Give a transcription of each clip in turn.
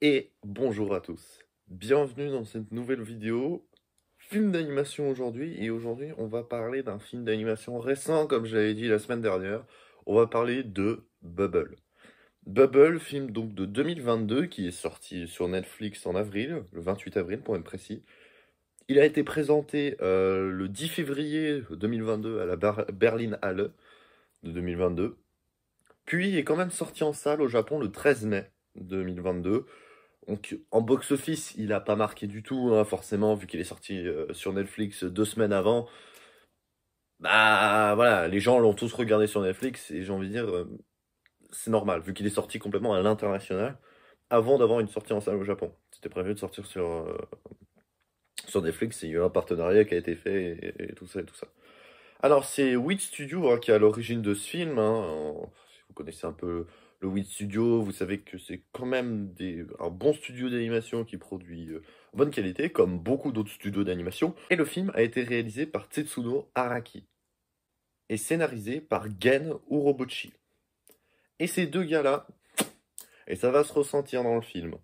Et bonjour à tous. Bienvenue dans cette nouvelle vidéo. Film d'animation aujourd'hui. Et aujourd'hui, on va parler d'un film d'animation récent, comme j'avais dit la semaine dernière. On va parler de Bubble. Bubble, film donc de 2022 qui est sorti sur Netflix en avril, le 28 avril pour être précis. Il a été présenté le 10 février 2022 à la Berlin Halle de 2022. Puis il est quand même sorti en salle au Japon le 13 mai 2022. Donc en box-office, il a pas marqué du tout, hein, forcément, vu qu'il est sorti sur Netflix 2 semaines avant. Bah voilà, les gens l'ont tous regardé sur Netflix et j'ai envie de dire, c'est normal, vu qu'il est sorti complètement à l'international, avant d'avoir une sortie en salle au Japon. C'était prévu de sortir sur Netflix et il y a eu un partenariat qui a été fait et tout ça et tout ça. Alors c'est Wit Studio qui est à l'origine de ce film, hein. Si vous connaissez un peu le Wit Studio, vous savez que c'est quand même un bon studio d'animation qui produit bonne qualité, comme beaucoup d'autres studios d'animation. Et le film a été réalisé par Tetsuno Araki et scénarisé par Gen Urobuchi. Et ces deux gars-là, et ça va se ressentir dans le film,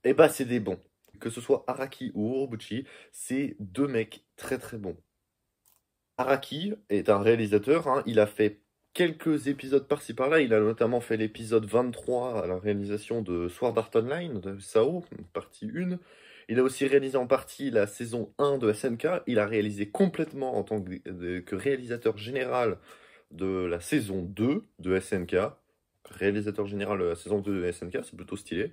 et bah c'est des bons. Que ce soit Araki ou Urobuchi, c'est deux mecs très très bons. Araki est un réalisateur, hein, il a fait quelques épisodes par-ci par-là, il a notamment fait l'épisode 23 à la réalisation de Sword Art Online, de SAO, partie 1. Il a aussi réalisé en partie la saison 1 de SNK, il a réalisé complètement en tant que réalisateur général de la saison 2 de SNK. Réalisateur général de la saison 2 de SNK, c'est plutôt stylé.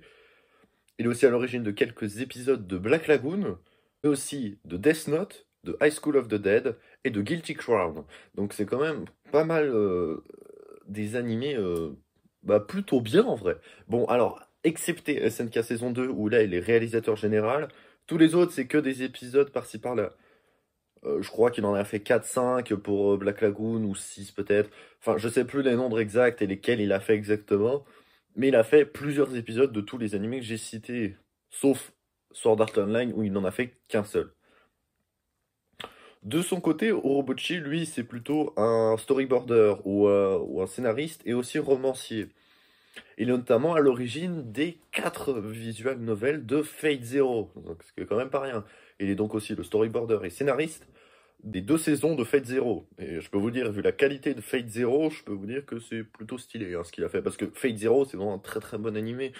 Il est aussi à l'origine de quelques épisodes de Black Lagoon, mais aussi de Death Note, de High School of the Dead et de Guilty Crown. Donc c'est quand même pas mal des animés bah, plutôt bien en vrai. Bon, alors, excepté SNK saison 2, où là il est réalisateur général, tous les autres c'est que des épisodes par-ci par-là. Je crois qu'il en a fait 4-5 pour Black Lagoon, ou 6 peut-être. Enfin, je sais plus les nombres exacts et lesquels il a fait exactement. Mais il a fait plusieurs épisodes de tous les animés que j'ai cités, sauf Sword Art Online où il n'en a fait qu'un seul. De son côté, Orobuchi, lui, c'est plutôt un storyboarder ou un scénariste et aussi romancier. Il est notamment à l'origine des 4 visual novels de Fate Zero, donc ce qui est quand même pas rien. Il est donc aussi le storyboarder et scénariste des 2 saisons de Fate Zero. Et je peux vous dire, vu la qualité de Fate Zero, je peux vous dire que c'est plutôt stylé hein, ce qu'il a fait. Parce que Fate Zero, c'est vraiment un très très bon animé.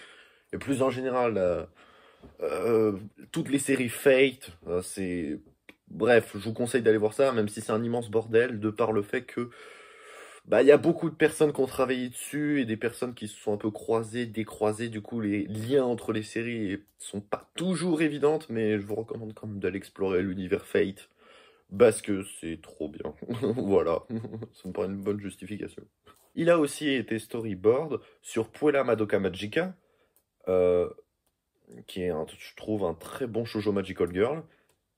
Et plus en général, toutes les séries Fate, c'est... Bref, je vous conseille d'aller voir ça, même si c'est un immense bordel, de par le fait que bah, il y a beaucoup de personnes qui ont travaillé dessus et des personnes qui se sont un peu croisées, décroisées. Du coup, les liens entre les séries sont pas toujours évidentes, mais je vous recommande quand même d'aller explorer l'univers Fate. Parce que c'est trop bien. Voilà, ça me paraît une bonne justification. Il a aussi été storyboard sur Puella Madoka Magica, euh, qui est, je trouve, un très bon shoujo Magical Girl.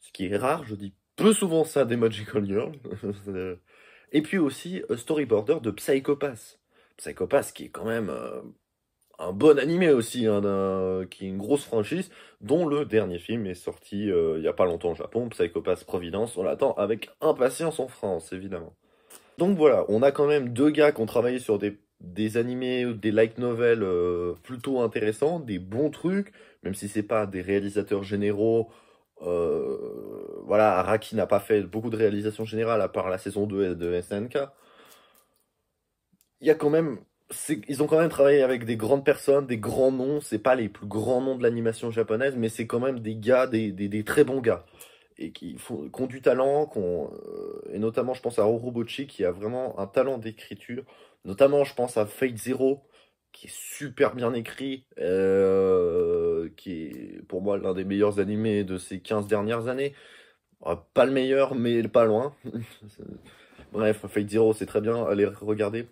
Ce qui est rare, je dis peu souvent ça des Magical Girls. Et puis aussi storyboarder de Psycho Pass. Psycho Pass qui est quand même un bon animé aussi, hein, qui est une grosse franchise, dont le dernier film est sorti il n'y a pas longtemps au Japon, Psycho Pass Providence. On l'attend avec impatience en France, évidemment. Donc voilà, on a quand même deux gars qui ont travaillé sur des animés ou des light novels plutôt intéressants, des bons trucs, même si c'est pas des réalisateurs généraux. Voilà, Araki n'a pas fait beaucoup de réalisations générales à part la saison 2 de SNK. Il y a quand même, ils ont quand même travaillé avec des grandes personnes, des grands noms. C'est pas les plus grands noms de l'animation japonaise, mais c'est quand même des gars, des très bons gars et qui ont du talent, et notamment je pense à Orobuchi qui a vraiment un talent d'écriture, notamment je pense à Fate Zero qui est super bien écrit, qui est pour moi l'un des meilleurs animés de ces 15 dernières années. Pas le meilleur, mais pas loin. Bref, Fate Zero c'est très bien, allez regarder.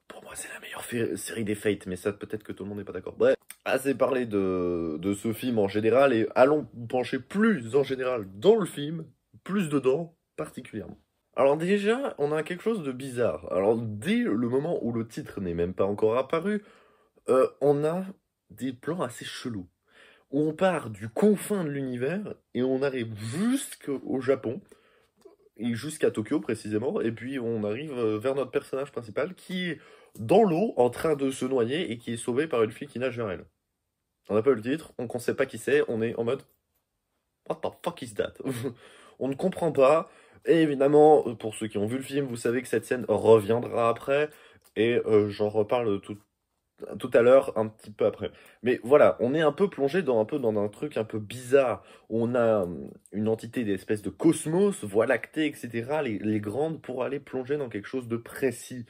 Pour moi c'est la meilleure série des Fate, mais ça peut-être que tout le monde n'est pas d'accord. Bref. Assez parlé de ce film en général et allons nous pencher plus en général dans le film, plus dedans particulièrement. Alors déjà, on a quelque chose de bizarre. Alors dès le moment où le titre n'est même pas encore apparu, on a des plans assez chelous. Où on part du confin de l'univers et on arrive jusqu'au Japon, et jusqu'à Tokyo précisément, et puis on arrive vers notre personnage principal qui est dans l'eau en train de se noyer et qui est sauvé par une fille qui nage vers elle. On n'a pas eu le titre, on ne sait pas qui c'est, on est en mode What the fuck is that? On ne comprend pas. Et évidemment, pour ceux qui ont vu le film, vous savez que cette scène reviendra après. Et j'en reparle tout à l'heure, un petit peu après. Mais voilà, on est un peu plongé dans un truc un peu bizarre. Où on a une entité d'espèce de cosmos, voie lactée, etc. Les grandes pour aller plonger dans quelque chose de précis.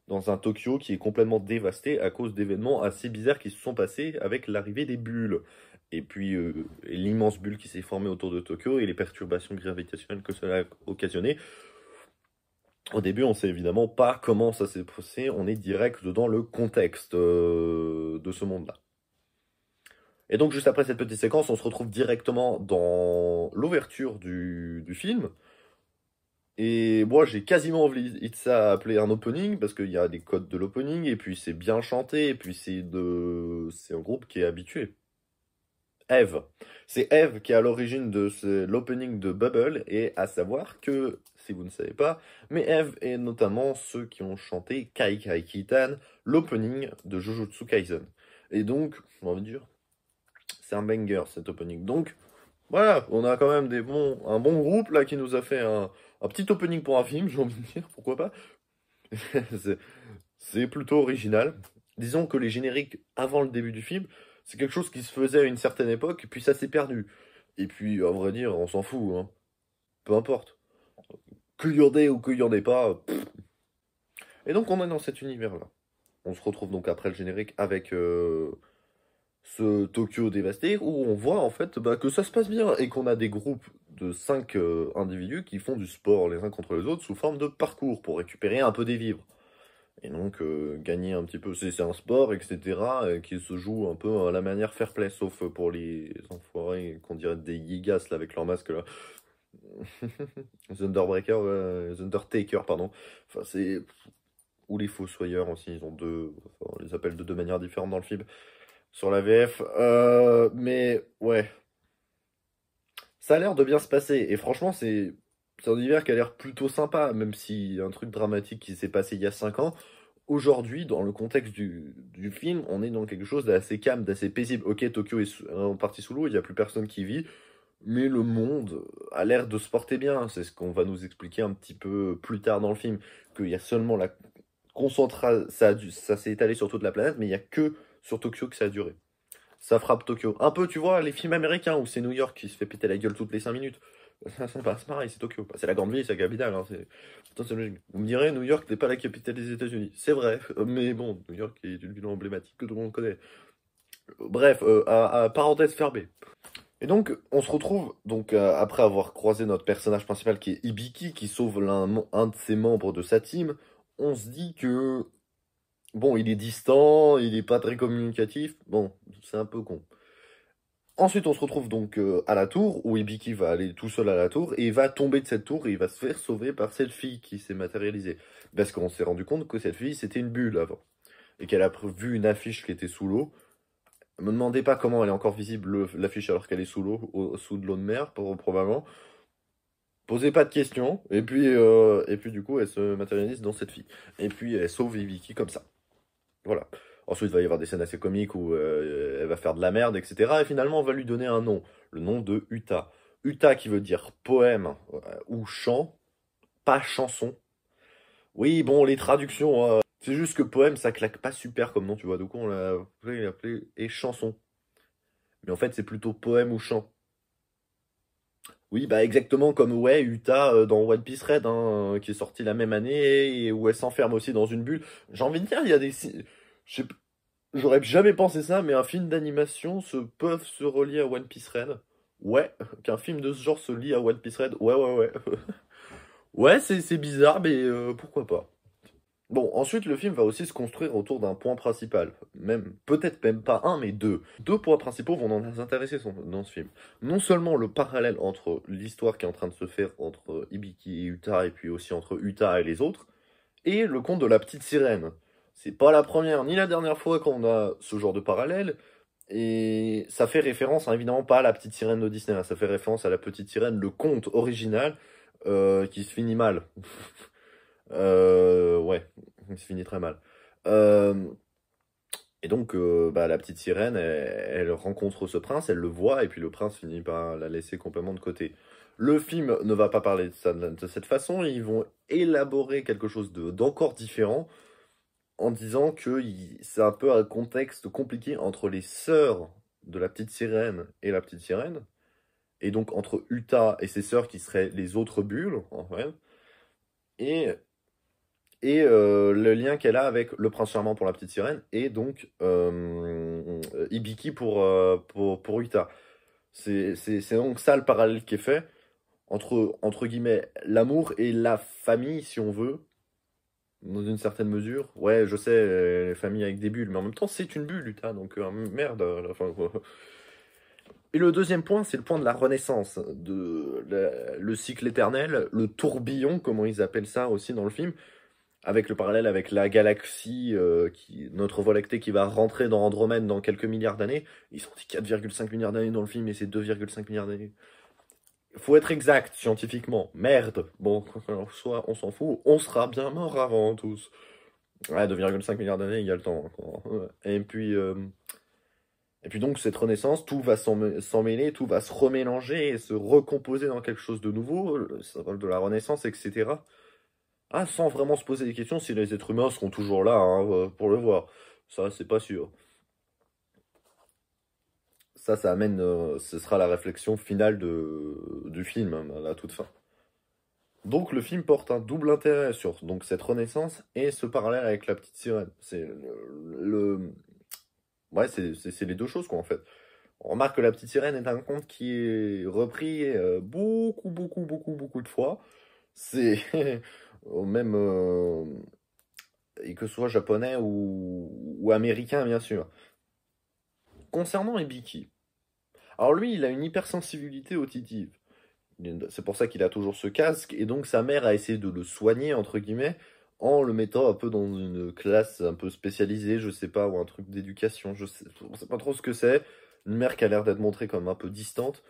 Dans un Tokyo qui est complètement dévasté à cause d'événements assez bizarres qui se sont passés avec l'arrivée des bulles. Et puis l'immense bulle qui s'est formée autour de Tokyo et les perturbations gravitationnelles que cela a occasionné. Au début, on sait évidemment pas comment ça s'est passé, on est direct dans le contexte de ce monde-là. Et donc, juste après cette petite séquence, on se retrouve directement dans l'ouverture du film. Et moi, j'ai quasiment envie de ça appeler un opening, parce qu'il y a des codes de l'opening, et puis c'est bien chanté, et puis c'est un groupe qui est habitué. Eve. C'est Eve qui est à l'origine de l'opening de Bubble, et à savoir que, si vous ne savez pas, mais Eve est notamment ceux qui ont chanté Kai Kai Kitan, l'opening de Jujutsu Kaisen. Et donc, on va dire, c'est un banger cet opening. Donc, voilà, on a quand même un bon groupe là qui nous a fait un petit opening pour un film, j'ai envie de dire, pourquoi pas. C'est c'est plutôt original. Disons que les génériques avant le début du film, c'est quelque chose qui se faisait à une certaine époque, puis ça s'est perdu. Et puis, à vrai dire, on s'en fout, hein. Peu importe. Qu'il y en ait ou qu'il y en ait pas. Et donc, on est dans cet univers-là. On se retrouve donc après le générique avec ce Tokyo dévasté, où on voit en fait bah, que ça se passe bien, et qu'on a des groupes de 5 individus qui font du sport les uns contre les autres sous forme de parcours pour récupérer un peu des vivres. Et donc, gagner un petit peu, c'est un sport, etc., qui se joue un peu à la manière fair play, sauf pour les enfoirés qu'on dirait des gigas là, avec leur masque là. The Undertaker, pardon. Enfin, c'est. Ou les Fossoyeurs aussi, ils ont deux. Enfin, on les appelle de deux manières différentes dans le film, sur la VF. Mais ouais, ça a l'air de bien se passer. Et franchement, c'est un univers qui a l'air plutôt sympa, même si un truc dramatique qui s'est passé il y a 5 ans. Aujourd'hui, dans le contexte du film, on est dans quelque chose d'assez calme, d'assez paisible. Ok, Tokyo est en partie sous l'eau, il n'y a plus personne qui vit, mais le monde a l'air de se porter bien. C'est ce qu'on va nous expliquer un petit peu plus tard dans le film, qu'il y a seulement la concentration, ça s'est étalé sur toute la planète, mais il n'y a que sur Tokyo que ça a duré. Ça frappe Tokyo. Un peu, tu vois, les films américains où c'est New York qui se fait péter la gueule toutes les 5 minutes. C'est pareil, c'est Tokyo. C'est la grande ville, c'est la capitale. Hein, Putain, c'est logique. Vous me direz, New York n'est pas la capitale des États-Unis. C'est vrai, mais bon, New York est une ville emblématique que tout le monde connaît. Bref, à parenthèse fermée. Et donc, on se retrouve, donc, après avoir croisé notre personnage principal qui est Ibiki, qui sauve un de ses membres de sa team, on se dit que, bon, il est distant, il est pas très communicatif, bon, c'est un peu con. Ensuite, on se retrouve donc à la tour, où Ibiki va aller tout seul à la tour, et il va tomber de cette tour, et il va se faire sauver par cette fille qui s'est matérialisée. Parce qu'on s'est rendu compte que cette fille, c'était une bulle avant. Et qu'elle a vu une affiche qui était sous l'eau. Ne me demandez pas comment elle est encore visible, l'affiche, alors qu'elle est sous l'eau, sous de l'eau de mer, probablement. Posez pas de questions, et puis du coup, elle se matérialise dans cette fille. Et puis, elle sauve Ibiki comme ça. Voilà. Ensuite, il va y avoir des scènes assez comiques où elle va faire de la merde, etc. Et finalement, on va lui donner un nom, le nom de Uta. Uta qui veut dire poème ou chant, pas chanson. Oui, bon, les traductions, c'est juste que poème, ça claque pas super comme nom, tu vois. Donc on l'a appelé et chanson. Mais en fait, c'est plutôt poème ou chant. Oui, bah exactement comme ouais, Uta dans One Piece Red, hein, qui est sorti la même année et où elle s'enferme aussi dans une bulle. J'ai envie de dire, il y a des, je sais J'aurais jamais pensé ça, mais un film d'animation peuvent se relier à One Piece Red. Ouais, qu'un film de ce genre se lie à One Piece Red. Ouais, ouais, ouais. Ouais, c'est bizarre, mais pourquoi pas. Bon, ensuite, le film va aussi se construire autour d'un point principal. Même, peut-être même pas un, mais deux. Deux points principaux vont nous intéresser dans ce film. Non seulement le parallèle entre l'histoire qui est en train de se faire entre Ibiki et Uta, et puis aussi entre Uta et les autres, et le conte de la petite sirène. C'est pas la première ni la dernière fois qu'on a ce genre de parallèle, et ça fait référence, hein, évidemment pas à la petite sirène de Disney, hein, ça fait référence à la petite sirène, le conte original, qui se finit mal. Ouais, il se finit très mal. Euh, Et donc, bah, la petite sirène, elle rencontre ce prince, elle le voit, et puis le prince finit par la laisser complètement de côté. Le film ne va pas parler de ça de cette façon, ils vont élaborer quelque chose d'encore différent, en disant que c'est un peu un contexte compliqué entre les sœurs de la petite sirène et la petite sirène, et donc entre Utah et ses sœurs qui seraient les autres bulles, en fait, et, le lien qu'elle a avec le prince charmant pour la petite sirène, et donc Ibiki pour Utah. C'est donc ça le parallèle qui est fait entre guillemets, l'amour et la famille, si on veut, dans une certaine mesure. Ouais, je sais, les familles avec des bulles, mais en même temps, c'est une bulle, Utah, donc merde, à la fin, quoi. Et le deuxième point, c'est le point de la renaissance, le cycle éternel, le tourbillon, comment ils appellent ça aussi dans le film, avec le parallèle avec la galaxie, notre Voie lactée qui va rentrer dans Andromède dans quelques milliards d'années. Ils ont dit 4,5 milliards d'années dans le film et c'est 2,5 milliards d'années. Faut être exact scientifiquement. Merde. Bon, soit on s'en fout, on sera bien mort avant tous. Ouais, 2,5 milliards d'années, il y a le temps encore. Ouais. Et puis donc cette renaissance, tout va s'en mêler, tout va se remélanger et se recomposer dans quelque chose de nouveau, le symbole de la renaissance, etc. Ah, sans vraiment se poser des questions si les êtres humains seront toujours là pour le voir. Ça, c'est pas sûr. Ça amène, ce sera la réflexion finale du film, hein, à la toute fin. Donc le film porte un double intérêt sur donc, cette renaissance et ce parallèle avec la petite sirène. Ouais, c'est les deux choses, quoi, en fait. On remarque que la petite sirène est un conte qui est repris beaucoup de fois. C'est même et que ce soit japonais ou américain, bien sûr. Concernant Ibiki, alors lui, il a une hypersensibilité auditive. C'est pour ça qu'il a toujours ce casque, et donc sa mère a essayé de le soigner, entre guillemets, en le mettant un peu dans une classe un peu spécialisée, je sais pas, ou un truc d'éducation, on sait pas trop ce que c'est. Une mère qui a l'air d'être montrée comme un peu distante.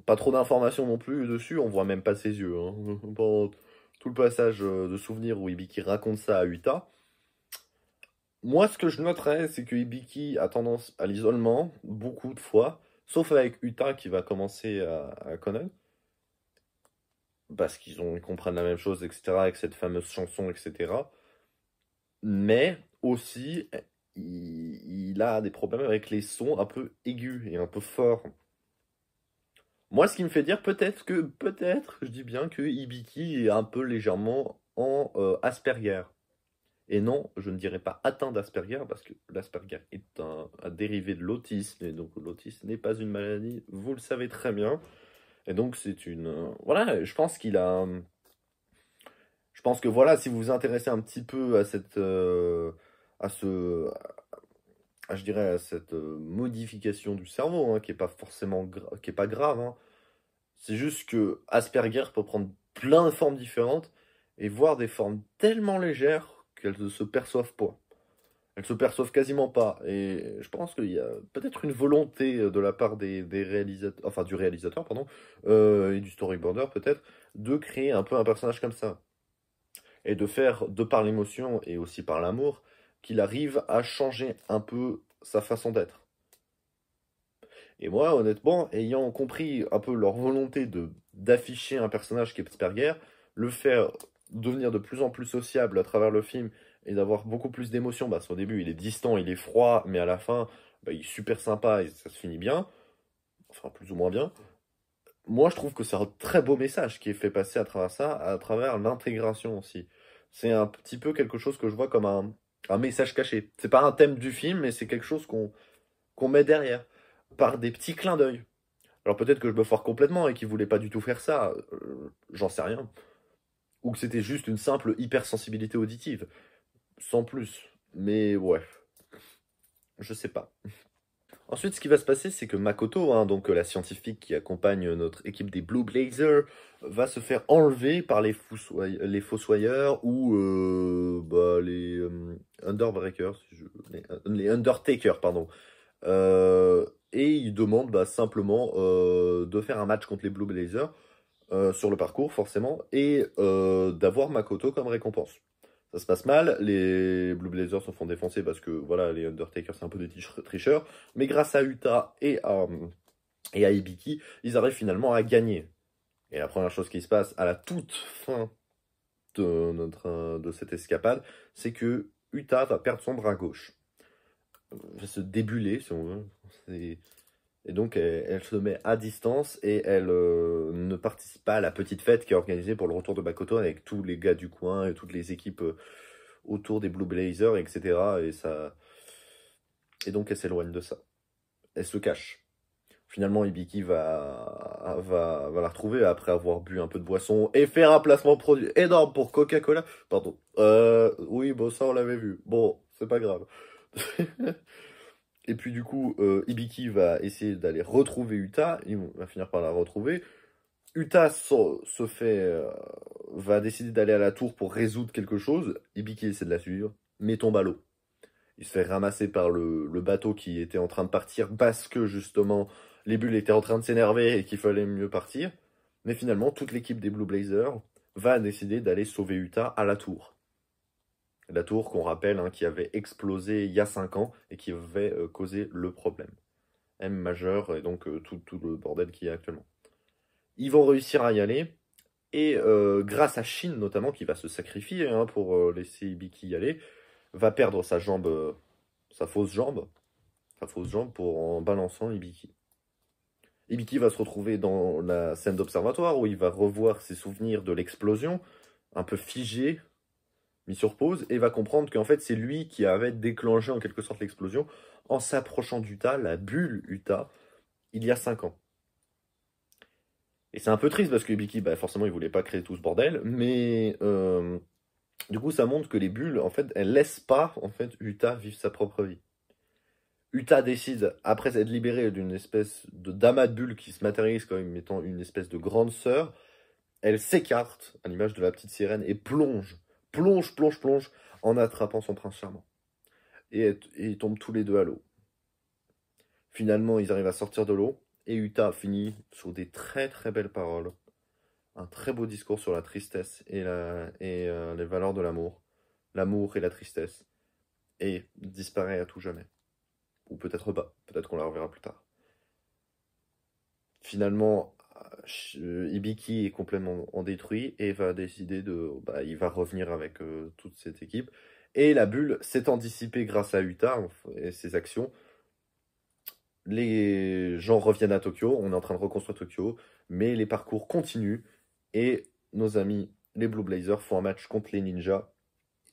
Pas trop d'informations non plus dessus, on voit même pas ses yeux, hein. Pendant tout le passage de souvenirs où Ibiki raconte ça à Utah. Moi, ce que je noterais, c'est que Ibiki a tendance à l'isolement, beaucoup de fois, sauf avec Utah qui va commencer à connaître, parce ils comprennent la même chose, etc., avec cette fameuse chanson, etc. Mais aussi, il a des problèmes avec les sons un peu aigus et un peu forts. Moi, ce qui me fait dire peut-être, je dis bien que Ibiki est un peu légèrement en Asperger. Et non, je ne dirais pas atteint d'Asperger, parce que l'Asperger est un dérivé de l'autisme, et donc l'autisme n'est pas une maladie, vous le savez très bien. Et donc c'est une... voilà, je pense qu'il a... Je pense que voilà, si vous vous intéressez un petit peu à cette... à ce... je dirais à cette modification du cerveau, hein, qui est pas forcément... qui est pas grave, hein. C'est juste que Asperger peut prendre plein de formes différentes, et voir des formes tellement légères qu'elles ne se perçoivent pas. Elles se perçoivent quasiment pas. Et je pense qu'il y a peut-être une volonté de la part des réalisateurs, enfin du réalisateur, pardon, et du storyboarder peut-être, de créer un peu un personnage comme ça. Et de faire, de par l'émotion et aussi par l'amour, qu'il arrive à changer un peu sa façon d'être. Et moi, honnêtement, ayant compris un peu leur volonté d'afficher un personnage qui est Asperger, le faire devenir de plus en plus sociable à travers le film et d'avoir beaucoup plus d'émotions, parce qu'au début, il est distant, il est froid, mais à la fin, bah, il est super sympa et ça se finit bien, enfin plus ou moins bien. Moi, je trouve que c'est un très beau message qui est fait passer à travers ça, à travers l'intégration aussi. C'est un petit peu quelque chose que je vois comme un message caché. C'est pas un thème du film, mais c'est quelque chose qu'on met derrière, par des petits clins d'œil. Alors peut-être que je me foire complètement et qu'il voulait pas du tout faire ça, j'en sais rien. Ou que c'était juste une simple hypersensibilité auditive, sans plus. Mais ouais, je sais pas. Ensuite, ce qui va se passer, c'est que Makoto, hein, donc la scientifique qui accompagne notre équipe des Blue Blazers, va se faire enlever par les Fossoyeurs ou bah, les Underbreakers, les Undertakers, pardon. Et il demande bah, simplement de faire un match contre les Blue Blazers sur le parcours, forcément, et d'avoir Makoto comme récompense. Ça se passe mal, les Blue Blazers se font défoncer parce que voilà, les Undertaker c'est un peu des tricheurs, mais grâce à Utah et à Hibiki, ils arrivent finalement à gagner. Et la première chose qui se passe à la toute fin de cette escapade, c'est que Utah va perdre son bras gauche. Va se débuler, si on veut. Et donc, elle se met à distance et elle ne participe pas à la petite fête qui est organisée pour le retour de Makoto avec tous les gars du coin et toutes les équipes autour des Blue Blazers, etc. Et donc, elle s'éloigne de ça. Elle se cache. Finalement, Hibiki va la retrouver après avoir bu un peu de boisson et faire un placement produit énorme pour Coca-Cola. Pardon. Oui, bon, ça, on l'avait vu. Bon, c'est pas grave. Et puis, du coup, Hibiki va essayer d'aller retrouver Utah. Il va finir par la retrouver. Utah va décider d'aller à la tour pour résoudre quelque chose. Hibiki essaie de la suivre, mais tombe à l'eau. Il se fait ramasser par le bateau qui était en train de partir parce que justement les bulles étaient en train de s'énerver et qu'il fallait mieux partir. Mais finalement, toute l'équipe des Blue Blazers va décider d'aller sauver Utah à la tour. La tour qu'on rappelle hein, qui avait explosé il y a 5 ans et qui avait causé le problème. M majeur et donc tout le bordel qu'il y a actuellement. Ils vont réussir à y aller. Et grâce à Shin notamment, qui va se sacrifier hein, pour laisser Hibiki y aller, va perdre sa jambe, sa fausse jambe en balançant Hibiki. Hibiki va se retrouver dans la scène d'observatoire où il va revoir ses souvenirs de l'explosion, un peu figé, mis sur pause, et va comprendre qu'en fait c'est lui qui avait déclenché en quelque sorte l'explosion en s'approchant d'Utah, la bulle Utah, il y a 5 ans. Et c'est un peu triste parce que Hibiki, bah, forcément il voulait pas créer tout ce bordel, mais du coup ça montre que les bulles, en fait, elles laissent pas en fait Utah vivre sa propre vie. Utah décide, après être libérée d'une espèce de d'amas de bulles qui se matérialise comme étant une espèce de grande sœur, elle s'écarte, à l'image de la petite sirène, et plonge, en attrapant son prince charmant. Et ils tombent tous les deux à l'eau. Finalement, ils arrivent à sortir de l'eau, et Utah finit sur des très très belles paroles. Un très beau discours sur la tristesse et les valeurs de l'amour et la tristesse, et disparaît à tout jamais. Ou peut-être pas, peut-être qu'on la reverra plus tard. Finalement, Hibiki est complètement en détruit et va décider il va revenir avec toute cette équipe. Et la bulle s'étant dissipée grâce à Utah et ses actions, les gens reviennent à Tokyo, on est en train de reconstruire Tokyo, mais les parcours continuent et nos amis, les Blue Blazers, font un match contre les ninjas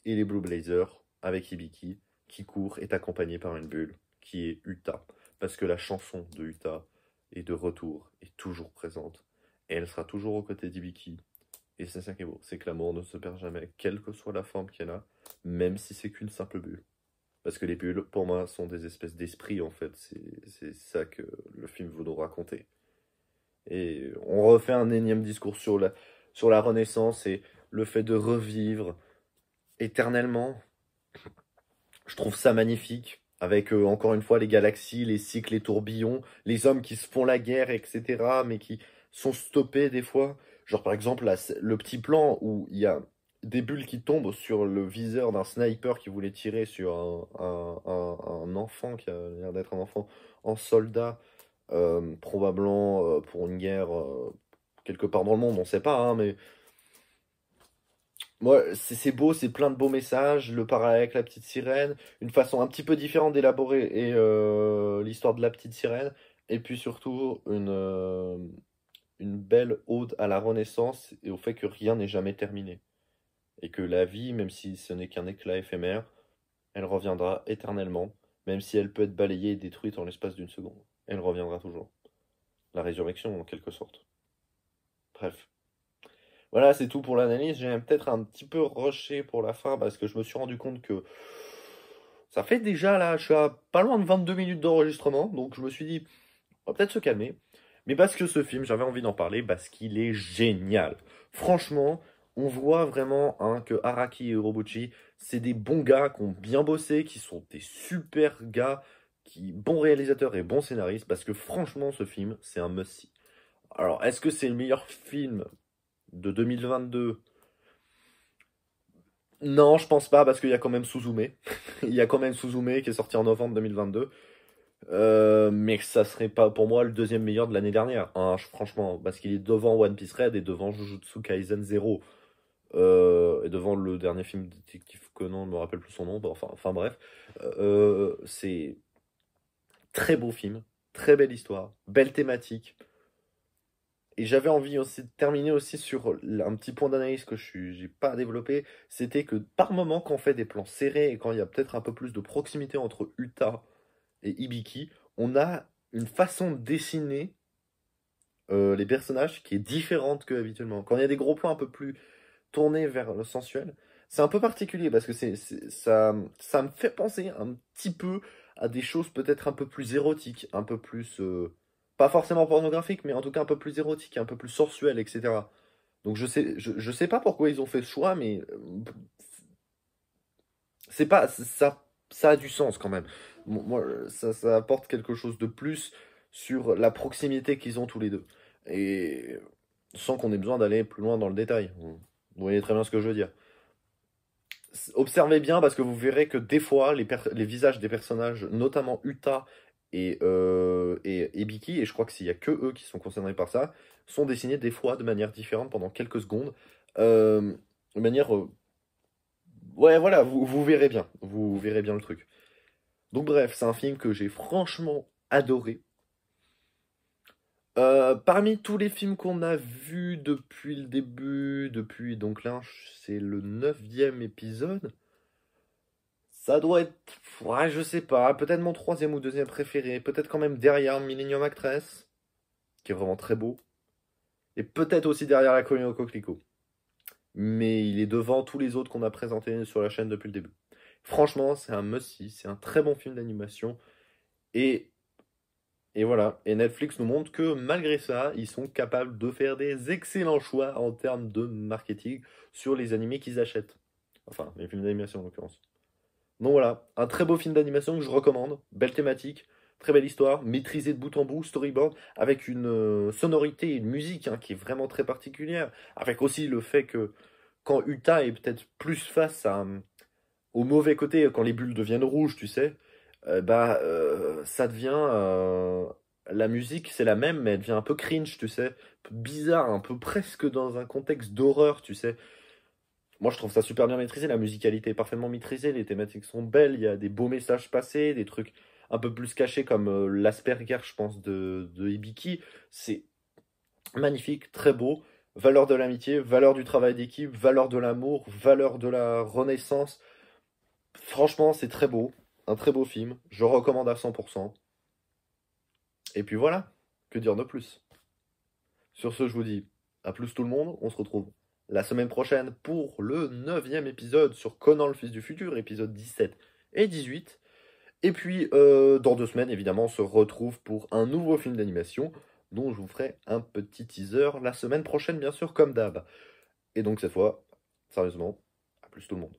et les Blue Blazers, avec Hibiki, qui court, est accompagné par une bulle, qui est Utah. Parce que la chanson de Utah est de retour, est toujours présente. Et elle sera toujours aux côtés d'Hibiki. Et c'est ça qui est beau, c'est que l'amour ne se perd jamais, quelle que soit la forme qu'elle a, même si c'est qu'une simple bulle. Parce que les bulles, pour moi, sont des espèces d'esprits, en fait. C'est ça que le film veut nous raconter. Et on refait un énième discours sur la Renaissance et le fait de revivre éternellement. Je trouve ça magnifique. Avec encore une fois les galaxies, les cycles, les tourbillons, les hommes qui se font la guerre, etc. Mais qui sont stoppés des fois. Genre par exemple le petit plan où il y a des bulles qui tombent sur le viseur d'un sniper qui voulait tirer sur un enfant, qui a l'air d'être un enfant, en soldat, probablement pour une guerre quelque part dans le monde, on sait pas, hein, mais moi, c'est beau, c'est plein de beaux messages, le parallèle avec la petite sirène, une façon un petit peu différente d'élaborer et l'histoire de la petite sirène, et puis surtout une belle ode à la Renaissance et au fait que rien n'est jamais terminé. Et que la vie, même si ce n'est qu'un éclat éphémère, elle reviendra éternellement, même si elle peut être balayée et détruite en l'espace d'une seconde. Elle reviendra toujours. La résurrection, en quelque sorte. Bref. Voilà, c'est tout pour l'analyse. J'ai peut-être un petit peu rushé pour la fin parce que je me suis rendu compte que ça fait déjà là, je suis à pas loin de 22 minutes d'enregistrement, donc je me suis dit, on va peut-être se calmer. Mais parce que ce film, j'avais envie d'en parler parce qu'il est génial. Franchement, on voit vraiment hein, que Araki et Urobuchi, c'est des bons gars qui ont bien bossé, qui sont des super gars, bons réalisateurs et bons scénaristes, parce que franchement, ce film, c'est un must-see. Alors, est-ce que c'est le meilleur film de 2022? Non, je pense pas, parce qu'il y a quand même Suzume. Il y a quand même Suzume qui est sorti en novembre 2022. Mais ça serait pas pour moi le deuxième meilleur de l'année dernière, hein, franchement, parce qu'il est devant One Piece Red et devant Jujutsu Kaisen Zero. Et devant le dernier film détective Conan, je me rappelle plus son nom, bah, enfin bref. C'est très beau film, très belle histoire, belle thématique. Et j'avais envie aussi de terminer aussi sur un petit point d'analyse que j'ai pas développé, c'était que par moment, quand on fait des plans serrés et quand il y a peut-être un peu plus de proximité entre Uta et Ibiki, on a une façon de dessiner les personnages qui est différente que habituellement. Quand il y a des gros plans un peu plus tournés vers le sensuel, c'est un peu particulier parce que ça me fait penser un petit peu à des choses peut-être un peu plus érotiques, un peu plus, pas forcément pornographiques, mais en tout cas un peu plus érotiques, un peu plus sensuelles, etc. Donc je sais pas pourquoi ils ont fait ce choix, mais c'est pas, ça a du sens quand même. Moi, ça apporte quelque chose de plus sur la proximité qu'ils ont tous les deux. Et sans qu'on ait besoin d'aller plus loin dans le détail. Vous voyez très bien ce que je veux dire. Observez bien parce que vous verrez que des fois, les visages des personnages, notamment Uta et Biki, et je crois que s'il y a que eux qui sont concernés par ça, sont dessinés des fois de manière différente pendant quelques secondes. De manière ouais, voilà, vous verrez bien. Vous verrez bien le truc. Donc bref, c'est un film que j'ai franchement adoré. Parmi tous les films qu'on a vus depuis le début, depuis donc là, c'est le neuvième épisode. Ça doit être, ouais, je sais pas, peut-être mon troisième ou deuxième préféré, peut-être quand même derrière Millennium Actress, qui est vraiment très beau, et peut-être aussi derrière La Colline au Coquelicot. Mais il est devant tous les autres qu'on a présentés sur la chaîne depuis le début. Franchement, c'est un must-see, c'est un très bon film d'animation. Et, et voilà, et Netflix nous montre que malgré ça, ils sont capables de faire des excellents choix en termes de marketing sur les animés qu'ils achètent. Enfin, les films d'animation en l'occurrence. Donc voilà, un très beau film d'animation que je recommande, belle thématique, très belle histoire, maîtrisée de bout en bout, storyboard, avec une sonorité et une musique qui est vraiment très particulière, avec aussi le fait que quand Uta est peut-être plus face au mauvais côté, quand les bulles deviennent rouges, tu sais, ça devient... la musique, c'est la même, mais elle devient un peu cringe, tu sais, bizarre, un peu presque dans un contexte d'horreur, tu sais. Moi, je trouve ça super bien maîtrisé, la musicalité est parfaitement maîtrisée, les thématiques sont belles, il y a des beaux messages passés, des trucs un peu plus cachés comme l'Asperger, je pense, de Hibiki. C'est magnifique, très beau. Valeur de l'amitié, valeur du travail d'équipe, valeur de l'amour, valeur de la renaissance. Franchement, c'est très beau, un très beau film, je recommande à 100%. Et puis voilà, que dire de plus? Sur ce, je vous dis à plus tout le monde, on se retrouve la semaine prochaine pour le neuvième épisode sur Conan le Fils du Futur, épisode 17 et 18. Et puis, dans 2 semaines, évidemment, on se retrouve pour un nouveau film d'animation dont je vous ferai un petit teaser la semaine prochaine, bien sûr, comme d'hab. Et donc cette fois, sérieusement, à plus tout le monde.